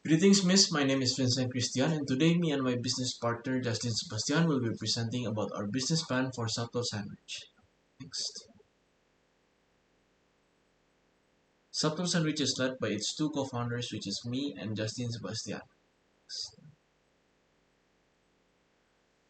Greetings, Miss. My name is Vincent Christian, and today me and my business partner Justin Sebastian will be presenting about our business plan for Subtle Sandwich. Next. Subtle Sandwich is led by its two co-founders, which is me and Justin Sebastian.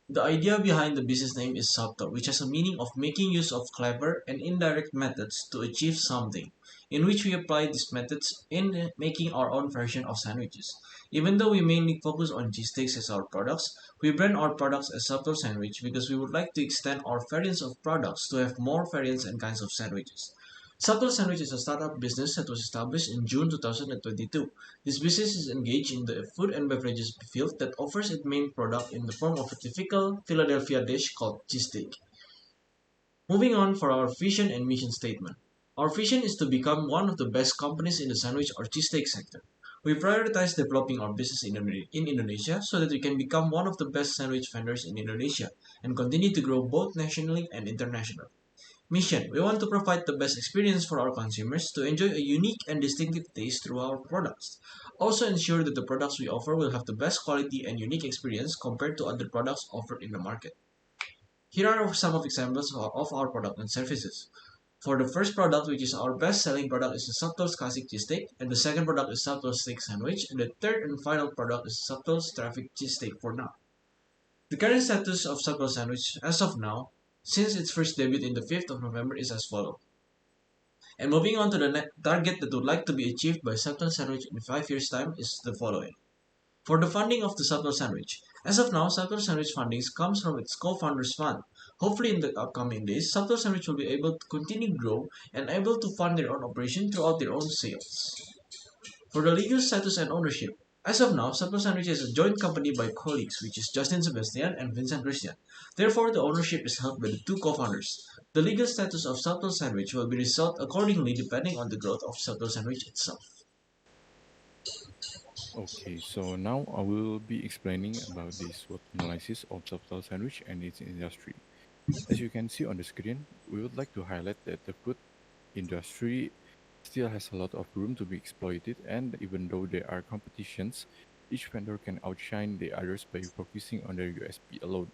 The idea behind the business name is subtle, which has a meaning of making use of clever and indirect methods to achieve something, in which we apply these methods in making our own version of sandwiches. Even though we mainly focus on cheesesteaks as our products, we brand our products as Subtle Sandwich because we would like to extend our variants of products to have more variants and kinds of sandwiches. Subtle Sandwich is a startup business that was established in June 2022. This business is engaged in the food and beverages field that offers its main product in the form of a typical Philadelphia dish called cheesesteak. Moving on for our vision and mission statement. Our vision is to become one of the best companies in the sandwich or cheesesteak sector. We prioritize developing our business in Indonesia so that we can become one of the best sandwich vendors in Indonesia and continue to grow both nationally and internationally. Mission: we want to provide the best experience for our consumers to enjoy a unique and distinctive taste through our products. Also ensure that the products we offer will have the best quality and unique experience compared to other products offered in the market. Here are some of examples of our product and services. For the first product, which is our best selling product, is the Subtle's Classic Cheesesteak, and the second product is Subtle's Steak Sandwich, and the third and final product is Subtle's Traffic Cheesesteak for now. The current status of Subtle Sandwich as of now, since its first debut in the 5th of November, is as follows. And moving on to the target that would like to be achieved by Subtle Sandwich in 5 years' time is the following. For the funding of the Subtle Sandwich, as of now, Subtle Sandwich funding comes from its co-founders fund. Hopefully in the upcoming days, Subtle Sandwich will be able to continue to grow and able to fund their own operation throughout their own sales. For the legal status and ownership, as of now, Subtle Sandwich is a joint company by colleagues, which is Justin Sebastian and Vincent Christian. Therefore, the ownership is held by the two co-founders. The legal status of Subtle Sandwich will be resolved accordingly depending on the growth of Subtle Sandwich itself. Okay, so now I will be explaining about the SWOT analysis of subtle sandwich and its industry. As you can see on the screen, we would like to highlight that the food industry still has a lot of room to be exploited, and even though there are competitions, each vendor can outshine the others by focusing on their USP alone.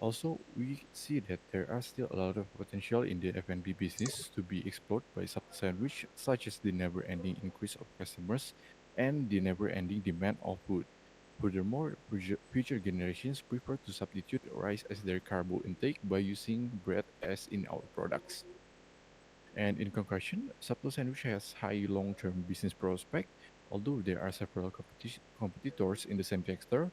Also, we see that there are still a lot of potential in the F&B business to be explored by subtle sandwich, such as the never-ending increase of customers and the never-ending demand of food. Furthermore, future generations prefer to substitute rice as their carbo intake by using bread as in our products. And in conclusion, subtle sandwich has high long-term business prospect. Although there are several competitors in the same sector,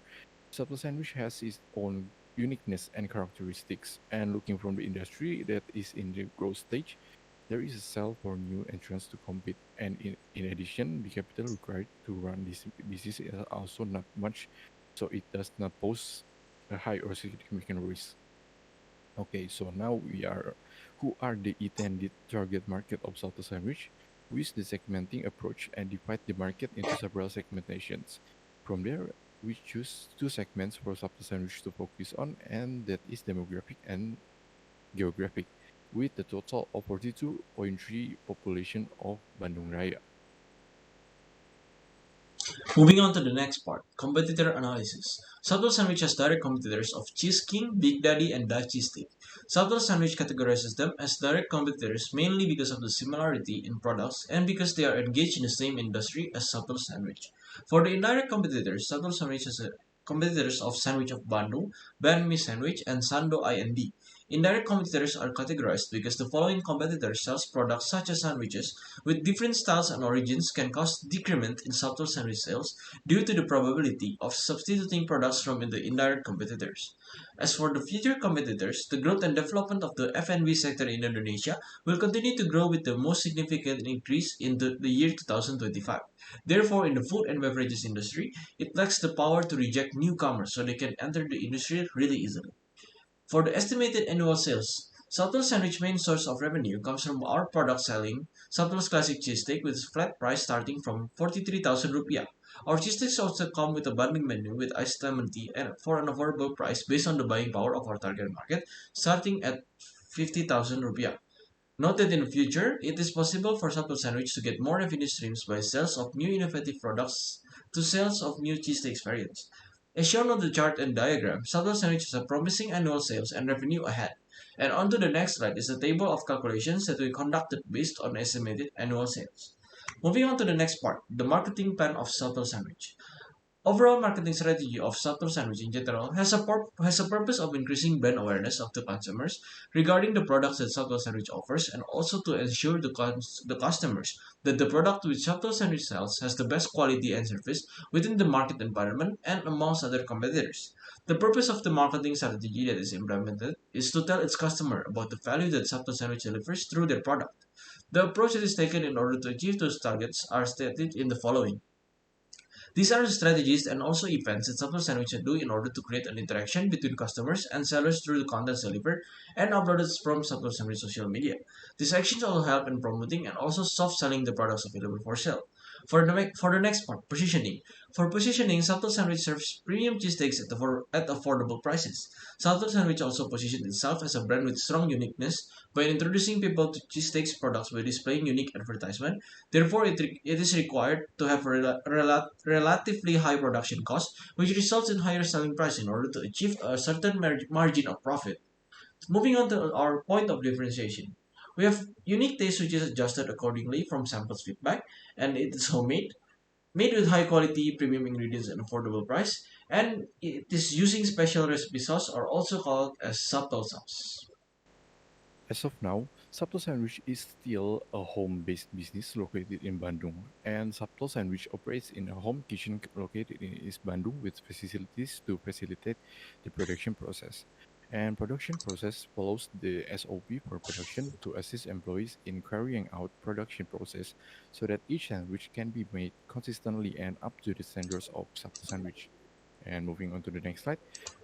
subtle sandwich has its own uniqueness and characteristics. And looking from the industry that is in the growth stage, there is a sell for new entrants to compete. And in addition, the capital required to run this business is also not much, so it does not pose a high or significant risk. Okay, so now we are who are the intended target market of Salto Sandwich? We use the segmenting approach and divide the market into several segmentations. From there, we choose two segments for Salto Sandwich to focus on, and that is demographic and geographic, with the total of 42.3 population of Bandung Raya. Moving on to the next part, competitor analysis. Subtle Sandwich has direct competitors of Cheese King, Big Daddy, and Dutch Cheesesteak. Subtle Sandwich categorizes them as direct competitors mainly because of the similarity in products and because they are engaged in the same industry as Subtle Sandwich. For the indirect competitors, Subtle Sandwich has a competitors of Sandwich of Bandung, Banh Mi Sandwich, and Sando IND. Indirect competitors are categorized because the following competitors sells products such as sandwiches with different styles and origins can cause decrement in subtle sandwich sales due to the probability of substituting products from the indirect competitors. As for the future competitors, the growth and development of the F&B sector in Indonesia will continue to grow with the most significant increase in the year 2025. Therefore, in the food and beverages industry, it lacks the power to reject newcomers so they can enter the industry really easily. For the estimated annual sales, Subtle's sandwich main source of revenue comes from our product selling Subtle's Classic Cheesesteak with flat price starting from 43,000 rupiah. Our cheesesteaks also come with a bundling menu with iced lemon tea and for an affordable price based on the buying power of our target market starting at 50,000 rupiah. Note that in the future, it is possible for Subtle Sandwich to get more revenue streams by sales of new innovative products to sales of new cheesesteaks variants. As shown on the chart and diagram, Subtle Sandwich has a promising annual sales and revenue ahead. And on to the next slide is a table of calculations that we conducted based on estimated annual sales. Moving on to the next part, the marketing plan of Subtle Sandwich. Overall marketing strategy of Subtle Sandwich in general has a purpose of increasing brand awareness of the consumers regarding the products that Subtle Sandwich offers and also to ensure the customers that the product which Subtle Sandwich sells has the best quality and service within the market environment and amongst other competitors. The purpose of the marketing strategy that is implemented is to tell its customer about the value that Subtle Sandwich delivers through their product. The approach that is taken in order to achieve those targets are stated in the following. These are the strategies and also events that Subtle Sandwich do in order to create an interaction between customers and sellers through the content delivered and uploaded from Subtle Sandwich social media. These actions also help in promoting and also soft selling the products available for sale. For the next part, positioning. For positioning, Subtle Sandwich serves premium cheesesteaks at affordable prices. Subtle Sandwich also positions itself as a brand with strong uniqueness by introducing people to cheesesteaks products by displaying unique advertisement. Therefore, it is required to have a relatively high production cost, which results in higher selling price in order to achieve a certain margin of profit. Moving on to our point of differentiation. We have unique taste which is adjusted accordingly from samples feedback, and it is homemade, made with high quality premium ingredients and affordable price, and it is using special recipe sauce or also called as subtle sauce. As of now, Sabto Sandwich is still a home-based business located in Bandung, and Sabto Sandwich operates in a home kitchen located in East Bandung with facilities to facilitate the production process. And production process follows the SOP for production to assist employees in carrying out production process so that each sandwich can be made consistently and up to the standards of Sabto Sandwich. And moving on to the next slide,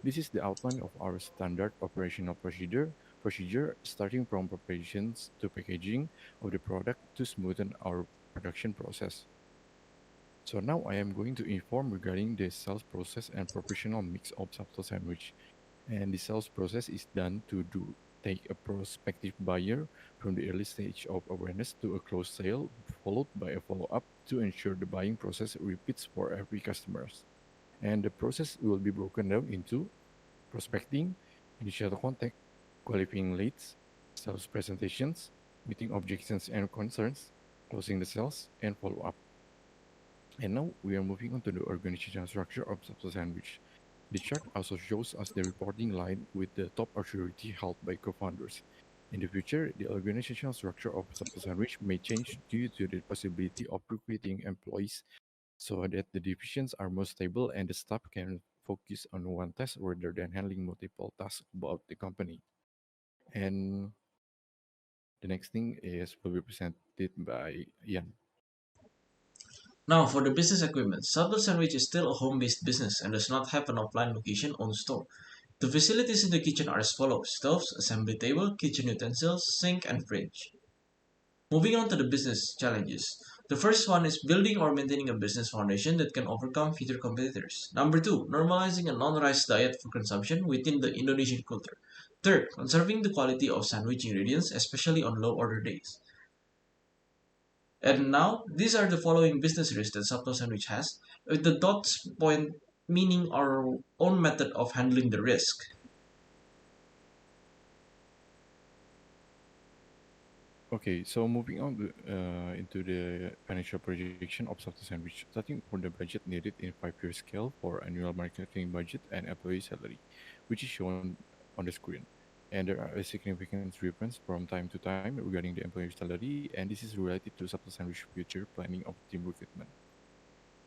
this is the outline of our standard operational procedure starting from preparations to packaging of the product to smoothen our production process. So now I am going to inform regarding the sales process and professional mix of software sandwich. And the sales process is done to take a prospective buyer from the early stage of awareness to a closed sale, followed by a follow-up to ensure the buying process repeats for every customer. And the process will be broken down into prospecting, initial contact, qualifying leads, sales presentations, meeting objections and concerns, closing the sales, and follow up. And now we are moving on to the organizational structure of Subtle Sandwich. The chart also shows us the reporting line with the top authority held by co-founders. In the future, the organizational structure of Subtle Sandwich may change due to the possibility of recruiting employees so that the divisions are more stable and the staff can focus on one task rather than handling multiple tasks about the company. And the next thing is will be presented by Ian. Now, for the business equipment, Subtle Sandwich is still a home-based business and does not have an offline location on store. The facilities in the kitchen are as follows: stoves, assembly table, kitchen utensils, sink, and fridge. Moving on to the business challenges. The first one is building or maintaining a business foundation that can overcome future competitors. Number two, normalizing a non-rice diet for consumption within the Indonesian culture. Third, conserving the quality of sandwich ingredients, especially on low order days. And now, these are the following business risks that Subtle Sandwich has, with the dots point meaning our own method of handling the risk. Okay, so moving on into the financial projection of Software Sandwich, starting from the budget needed in 5-year scale for annual marketing budget and employee salary, which is shown on the screen. And there are a significant difference from time to time regarding the employee salary, and this is related to Software Sandwich future planning of team recruitment.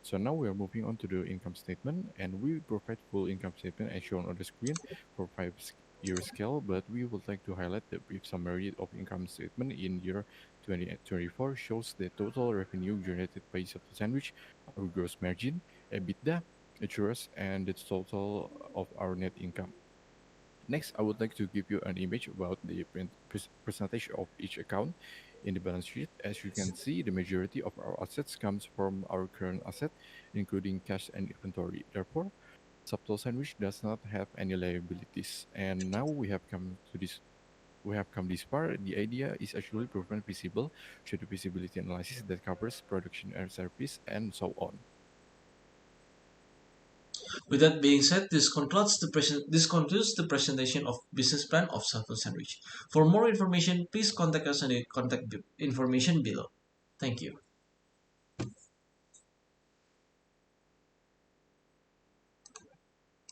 So now we are moving on to the income statement, and we provide full income statement as shown on the screen for 5-year scale, but we would like to highlight the brief summary of income statement in year 2024 shows the total revenue generated by Subtle Sandwich, our gross margin, EBITDA, interest, and the total of our net income. Next, I would like to give you an image about the percentage of each account in the balance sheet. As you can see, the majority of our assets comes from our current asset, including cash and inventory. Therefore, Subtle Sandwich does not have any liabilities. And now we have come this far. The idea is actually proven feasible through the feasibility analysis that covers production and service and so on. With that being said, this concludes the presentation of business plan of Subtle Sandwich. For more information, please contact us on the contact information below. Thank you.